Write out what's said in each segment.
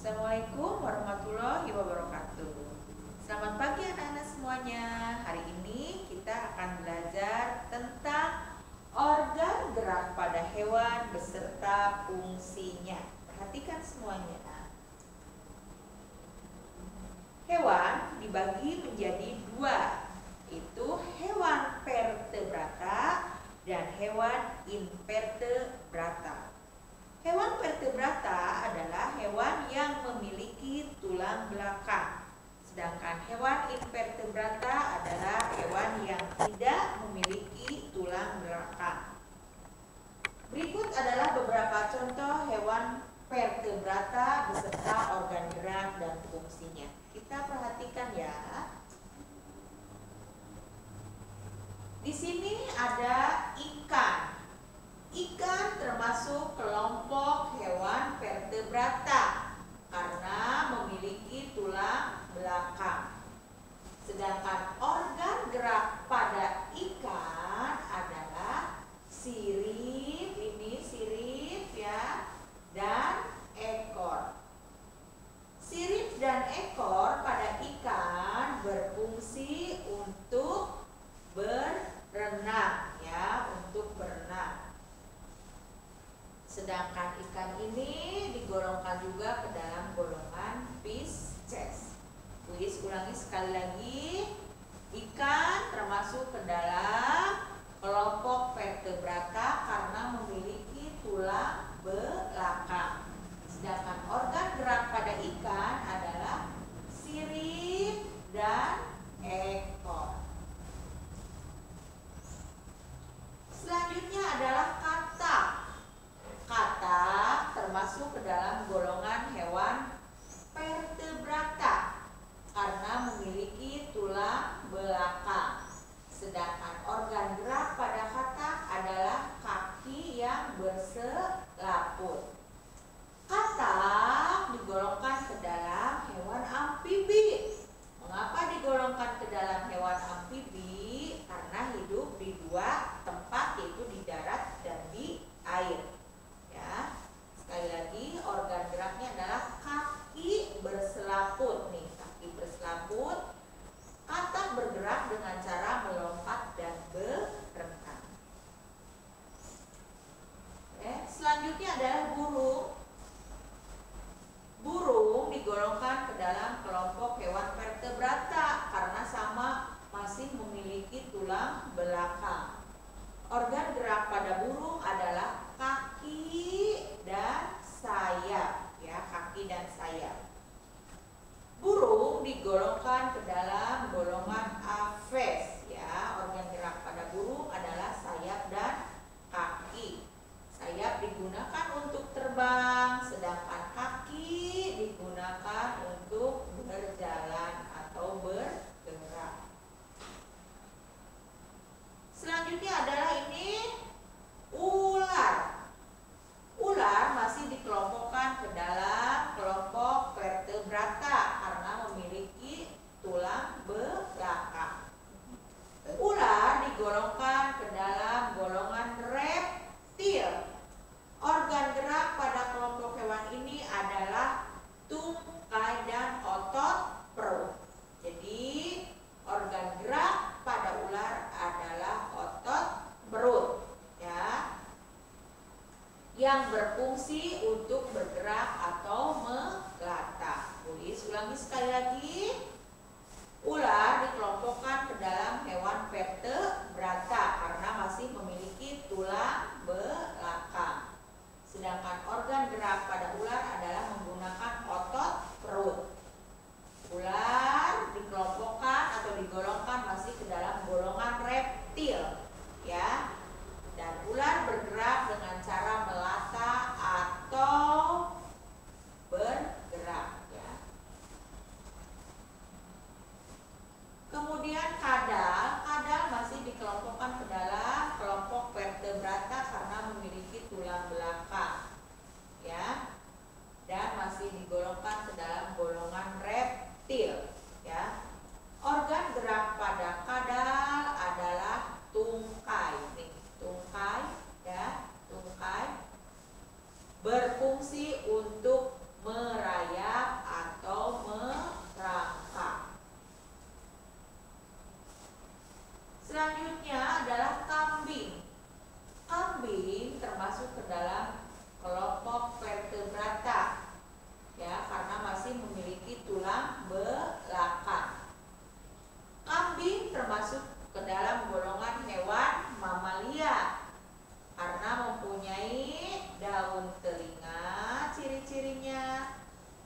Assalamualaikum warahmatullahi wabarakatuh. Selamat pagi anak-anak semuanya. Hari ini kita akan belajar tentang organ gerak pada hewan beserta fungsinya. Perhatikan semuanya. Hewan dibagi menjadi dua, yaitu hewan vertebrata dan hewan invertebrata. Hewan vertebrata adalah hewan yang memiliki tulang belakang, sedangkan hewan invertebrata adalah hewan yang tidak memiliki tulang belakang. Berikut adalah beberapa contoh hewan vertebrata beserta organ gerak dan fungsinya. Kita perhatikan ya. Di sini ada ikan. Ikan termasuk kelompok hewan vertebrata karena memiliki tulang belakang. Sedangkan organ gerak pada ikan adalah sirip, ini sirip ya, dan ekor. Sirip dan ekor pada ikan berfungsi untuk berenang ya, untuk berenang. Sedangkan ikan ini digolongkan juga ke dalam golongan Pisces. Ulangi sekali lagi. Ikan termasuk ke dalam kelompok vertebrata karena memiliki tulang belakang. Sedangkan organ gerak pada ikan adalah sirip dan ekor. Selanjutnya adalah katak. Katak termasuk ke dalam golongan hewan vertebrata karena memiliki tulang belakang. Sedangkan organ gerak pada katak adalah kaki yang berselaput. Katak digolongkan ke dalam hewan amfibi. Mengapa digolongkan ke dalam hewan amfibi? Karena hidup di dua tempat, yaitu di darat dan di air. Ya, sekali lagi organ geraknya adalah kaki berselaput nih, kaki berselaput. Katak bergerak dengan cara melompat dan berenang. Selanjutnya adalah burung. Burung digolongkan ke dalam kelompok hewan vertebrata karena sama masih memiliki tulang belakang. Organ gerak pada burung adalah kaki dan sayap, ya, kaki dan sayap. Burung digolongkan ke dalam golongan Aves, ya. Organ gerak pada burung adalah sayap dan kaki. Sayap digunakan untuk terbang, sedangkan kaki digunakan untuk berjalan atau bergerak. Selanjutnya adalah ini ular. Ular masih dikelompokkan ke dalam kelompok vertebrata karena memiliki tulang belakang. Ular digolongkan ke dalam golongan reptil. Organ gerak pada kelompok hewan ini adalah tungkai dan otot perut. Jadi organ gerak pada ular adalah otot perut, ya, yang berfungsi untuk bergerak atau melata. Ulangi sekali lagi. Ular dikelompokkan ke dalam hewan vertebrata karena masih memiliki tulang belakang. Sedangkan organ gerak pada ular adalah menggunakan otot perut. Ular dikelompokkan atau digolongkan masih ke dalam golongan reptil, ya. Dan ular bergerak dengan cara melata atau bergerak, ya.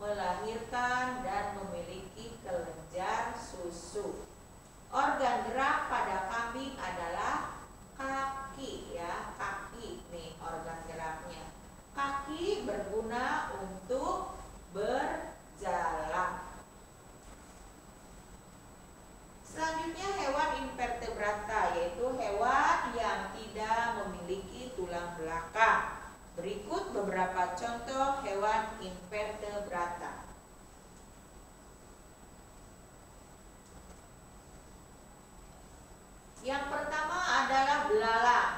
melahirkan, dan memiliki kelenjar susu. Organ gerak pada kambing adalah kaki ya, kaki nih organ geraknya. Kaki berguna untuk berjalan. Selanjutnya hewan invertebrata, yaitu hewan yang tidak memiliki tulang belakang. Berikut beberapa contoh hewan invertebrata. Yang pertama adalah belalang.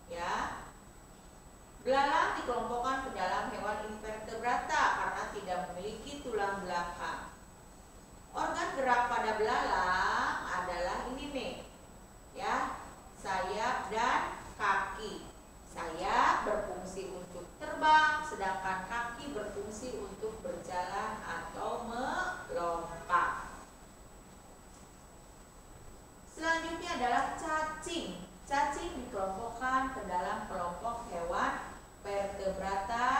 Ya. Belalang dikelompokkan ke dalam hewan invertebrata karena tidak memiliki tulang belakang. Organ gerak pada belalang adalah ini nih. Ya, sayap dan kaki. Sayap berfungsi untuk terbang, sedangkan kaki berfungsi untuk berjalan atau melompat. Selanjutnya adalah cacing. Cacing dikelompokkan ke dalam kelompok hewan vertebrata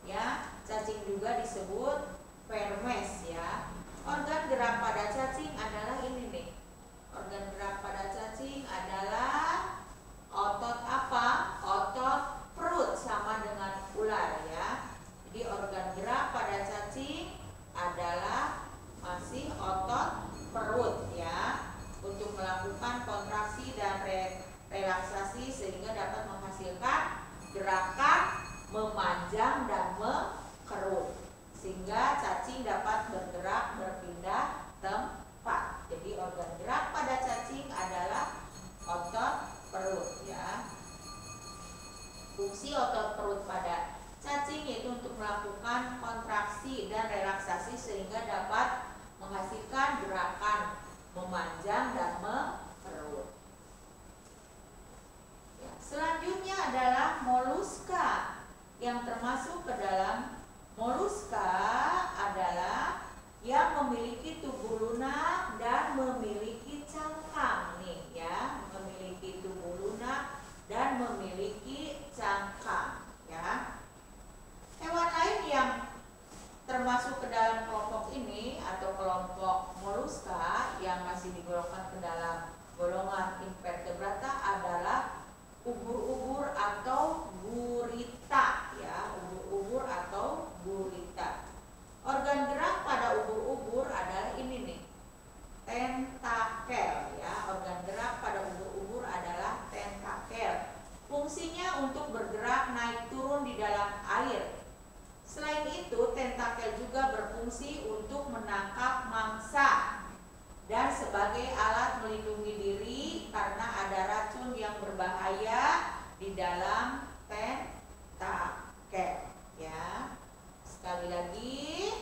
ya. Cacing juga disebut vermes ya. Organ gerak pada cacing adalah ini nih. Organ gerak pada cacing adalah otot apa? Otot perut, sama dengan ular ya. Jadi organ gerak pada cacing adalah masih otot perut ya, untuk melakukan kontraksi dan relaksasi sehingga dapat menghasilkan gerakan memanjang dan mengkerut, sehingga cacing dapat bergerak berpindah tempat. Jadi organ gerak pada cacing adalah otot perut ya. Fungsi otot perut pada cacing yaitu untuk melakukan kontraksi dan relaksasi sehingga dapat menghasilkan gerakan memanjang dan mengkerut. Ya, selanjutnya adalah moluska. Yang termasuk ke dalam moluska adalah yang memiliki tubuh lunak dan memiliki cangkang nih ya, memiliki tubuh lunak dan memiliki cangkang ya. Hewan lain yang termasuk ke dalam kelompok ini atau kelompok moluska yang masih digolongkan ke dalam golongan invertebrata adalah ubur-ubur atau gurita ya, ubur-ubur atau gurita. Organ gerak pada ubur-ubur adalah ini nih, tentakel ya. Organ gerak pada ubur-ubur adalah tentakel. Fungsinya untuk bergerak naik turun di dalam air. Selain itu, tentakel juga berfungsi untuk menangkap mangsa dan sebagai alat melindungi diri karena ada racun yang berbahaya di dalam tentakel ya. Sekali lagi,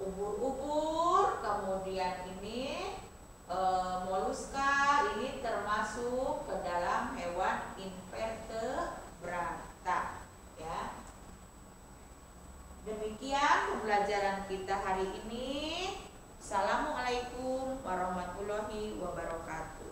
ubur-ubur, kemudian ini moluska, ini termasuk ke dalam hewan invertebrata ya. Demikian pembelajaran kita hari ini. Assalamualaikum warahmatullahi wabarakatuh.